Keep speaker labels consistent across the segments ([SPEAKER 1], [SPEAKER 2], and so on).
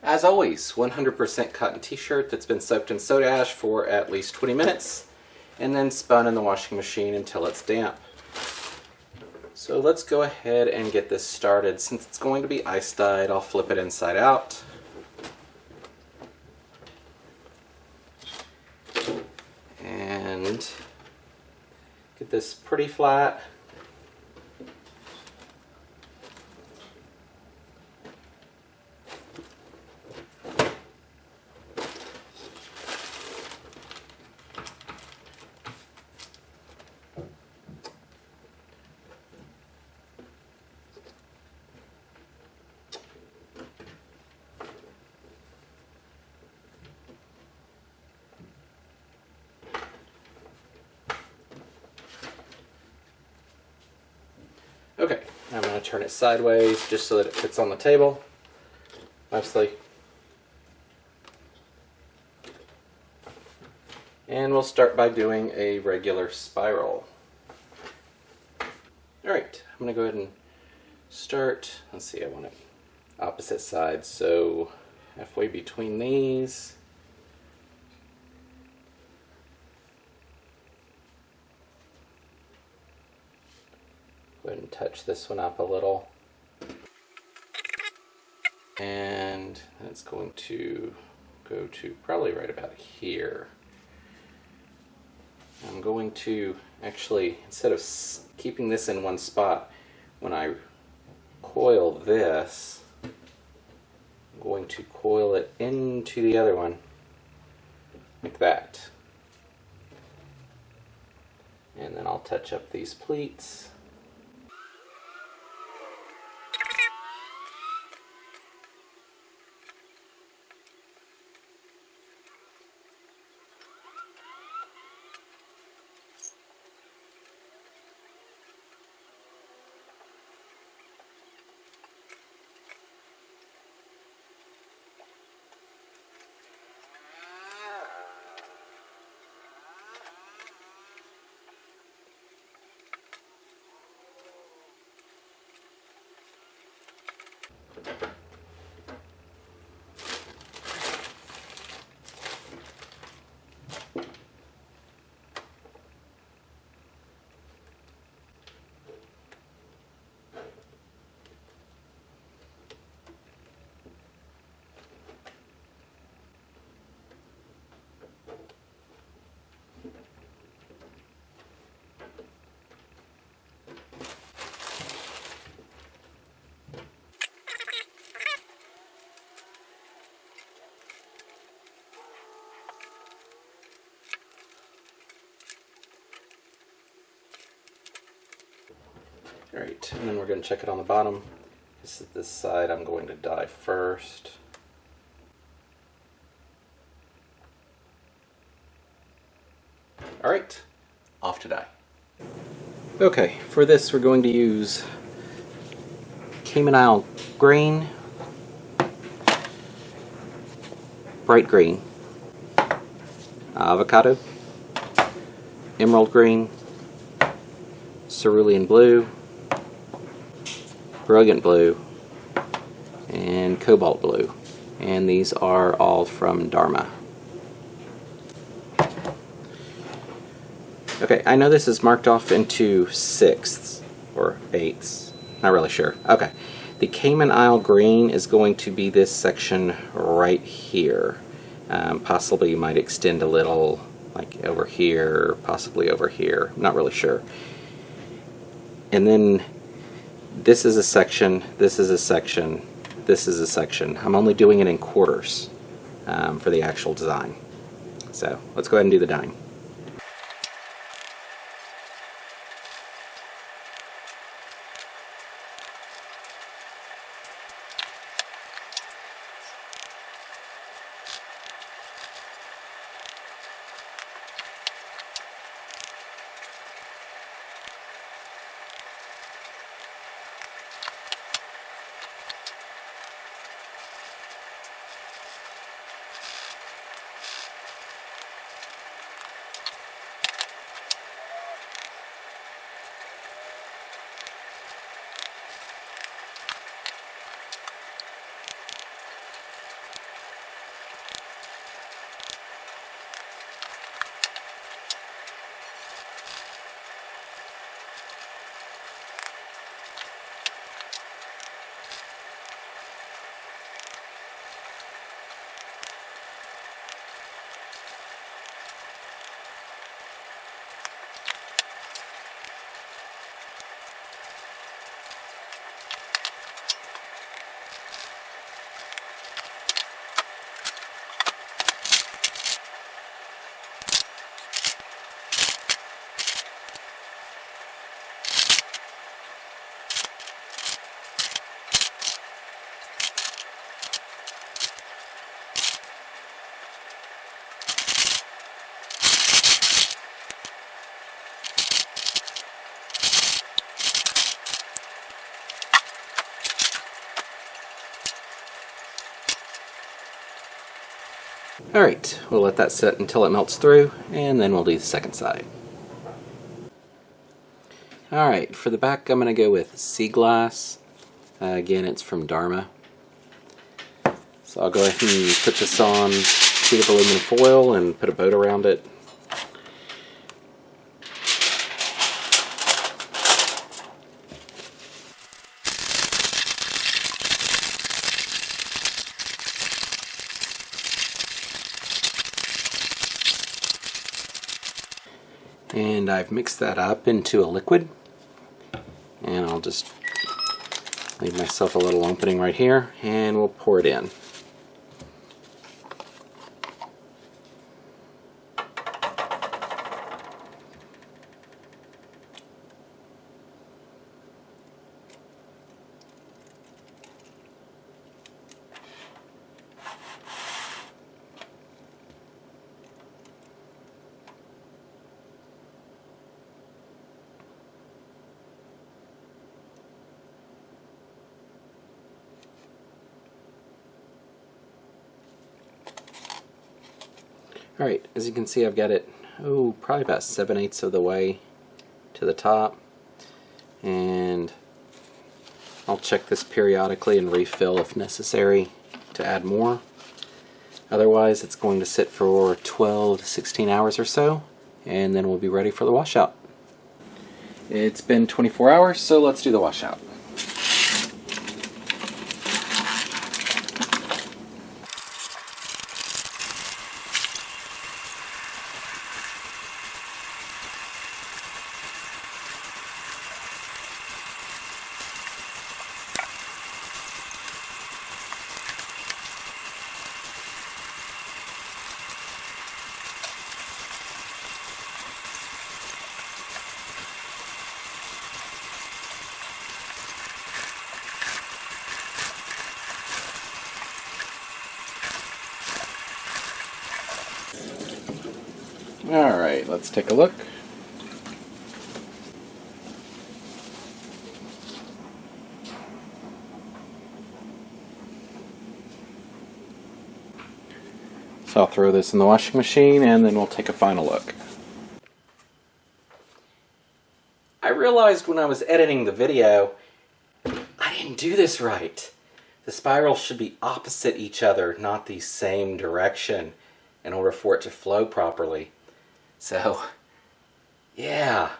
[SPEAKER 1] As always, 100% cotton t-shirt that's been soaked in soda ash for at least 20 minutes and then spun in the washing machine until it's damp. So let's go ahead and get this started. Since it's going to be ice dyed, I'll flip it inside out. And get this pretty flat. Okay, I'm going to turn it sideways just so that it fits on the table, mostly. And we'll start by doing a regular spiral. Alright, I'm going to go ahead and start. Let's see, I want it opposite sides, so halfway between these. Go ahead and touch this one up a little. And that's going to go to probably right about here. I'm going to actually, instead of keeping this in one spot, when I coil this, I'm going to coil it into the other one, like that. And then I'll touch up these pleats. Alright, and then we're going to check it on the bottom. This is this side I'm going to dye first. Alright, off to dye. Okay, for this we're going to use Cayman Isle green, bright green, avocado, emerald green, cerulean blue, brilliant blue, and cobalt blue. And these are all from Dharma. Okay, I know this is marked off into sixths or eighths. Not really sure. Okay, the Cayman Isle green is going to be this section right here. Possibly you might extend a little, like over here, possibly over here. Not really sure. And then this is a section, this is a section, this is a section. I'm only doing it in quarters for the actual design. So let's go ahead and do the dyeing. Alright, we'll let that sit until it melts through, and then we'll do the second side. Alright, for the back I'm going to go with sea glass. Again, it's from Dharma. So I'll go ahead and put this on a sheet of aluminum foil and put a boat around it. And I've mixed that up into a liquid, and I'll just leave myself a little opening right here, and we'll pour it in. Alright, as you can see, I've got it, probably about 7/8 of the way to the top, and I'll check this periodically and refill if necessary to add more. Otherwise, it's going to sit for 12 to 16 hours or so, and then we'll be ready for the washout. It's been 24 hours, so let's do the washout. Alright, let's take a look. So I'll throw this in the washing machine and then we'll take a final look. I realized when I was editing the video, I didn't do this right. The spirals should be opposite each other, not the same direction, in order for it to flow properly. So, yeah,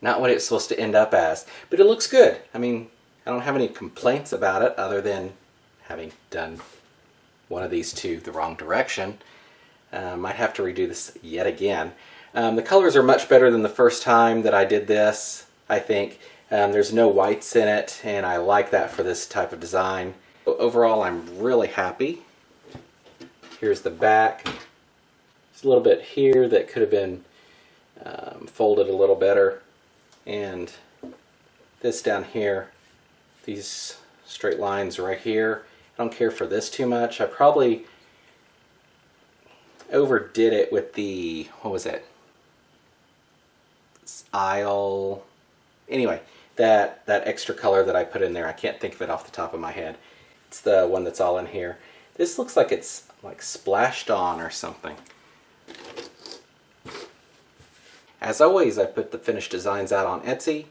[SPEAKER 1] not what it's supposed to end up as. But it looks good. I mean, I don't have any complaints about it other than having done one of these two the wrong direction. Might have to redo this yet again. The colors are much better than the first time that I did this, I think. There's no whites in it, and I like that for this type of design. Overall, I'm really happy. Here's the back. There's a little bit here that could have been folded a little better, and this down here, these straight lines right here, I don't care for this too much. I probably overdid it with the, what was it, aisle, anyway, that extra color that I put in there. I can't think of it off the top of my head. It's the one that's all in here. This looks like it's like splashed on or something. As always, I put the finished designs out on Etsy.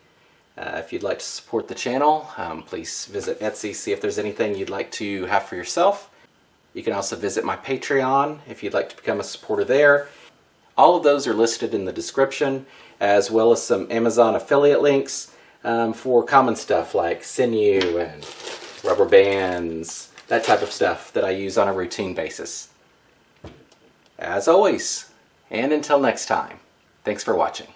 [SPEAKER 1] If you'd like to support the channel, please visit Etsy, see if there's anything you'd like to have for yourself. You can also visit my Patreon if you'd like to become a supporter there. All of those are listed in the description, as well as some Amazon affiliate links for common stuff like sinew and rubber bands, that type of stuff that I use on a routine basis. As always, and until next time, thanks for watching.